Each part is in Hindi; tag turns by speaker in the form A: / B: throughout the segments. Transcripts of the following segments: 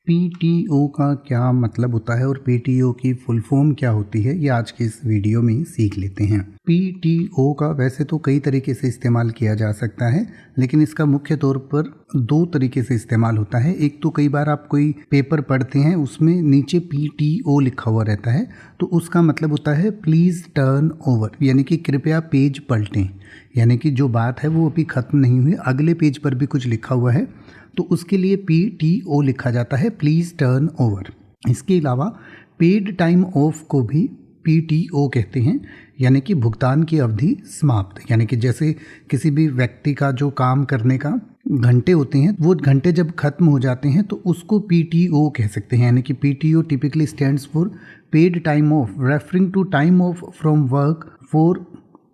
A: पीटीओ का क्या मतलब होता है और पीटीओ की फुल फॉर्म क्या होती है, ये आज के इस वीडियो में सीख लेते हैं। पीटीओ का वैसे तो कई तरीके से इस्तेमाल किया जा सकता है, लेकिन इसका मुख्य तौर पर दो तरीके से इस्तेमाल होता है। एक तो कई बार आप कोई पेपर पढ़ते हैं, उसमें नीचे पीटीओ लिखा हुआ रहता है, तो उसका मतलब होता है प्लीज़ टर्न ओवर, यानी कि कृपया पेज पलटें। यानी कि जो बात है वो अभी ख़त्म नहीं हुई, अगले पेज पर भी कुछ लिखा हुआ है, तो उसके लिए पीटीओ लिखा जाता है, प्लीज़ टर्न ओवर। इसके अलावा पेड टाइम ऑफ को भी पीटीओ कहते हैं, यानी कि भुगतान की अवधि समाप्त। यानी कि जैसे किसी भी व्यक्ति का जो काम करने का घंटे होते हैं, वो घंटे जब खत्म हो जाते हैं तो उसको पीटीओ कह सकते हैं। यानी कि PTO typically stands for paid time off, referring to time off from work for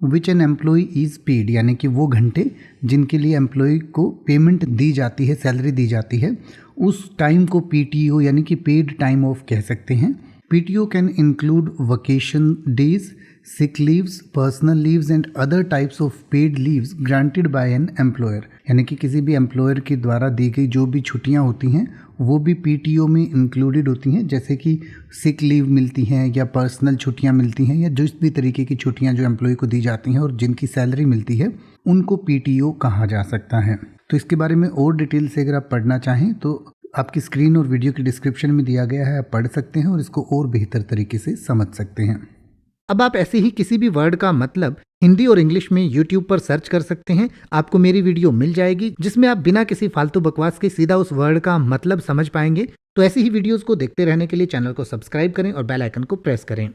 A: which an employee is paid, यानी कि वो घंटे जिनके लिए एम्प्लॉय को पेमेंट दी जाती है, सैलरी दी जाती है, उस टाइम को पीटीओ यानी कि पेड टाइम ऑफ कह सकते हैं। PTO can include vacation days, sick leaves, personal leaves and other types of paid leaves granted by an employer. यानी कि किसी भी एम्प्लॉयर के द्वारा दी गई जो भी छुट्टियां होती हैं वो भी पीटीओ में इंक्लूडेड होती हैं, जैसे कि सिक लीव मिलती हैं या पर्सनल छुट्टियां मिलती हैं या जिस भी तरीके की छुट्टियां जो एम्प्लॉय को दी जाती हैं और जिनकी सैलरी मिलती है, उनको पीटीओ कहा जा सकता है। तो इसके बारे में और डिटेल से अगर आप पढ़ना चाहें तो आपकी स्क्रीन और वीडियो के डिस्क्रिप्शन में दिया गया है, आप पढ़ सकते हैं और इसको और बेहतर तरीके से समझ सकते हैं।
B: अब आप ऐसे ही किसी भी वर्ड का मतलब हिंदी और इंग्लिश में YouTube पर सर्च कर सकते हैं। आपको मेरी वीडियो मिल जाएगी जिसमें आप बिना किसी फालतू बकवास के सीधा उस वर्ड का मतलब समझ पाएंगे। तो ऐसी ही वीडियोस को देखते रहने के लिए चैनल को सब्सक्राइब करें और बेल आइकन को प्रेस करें।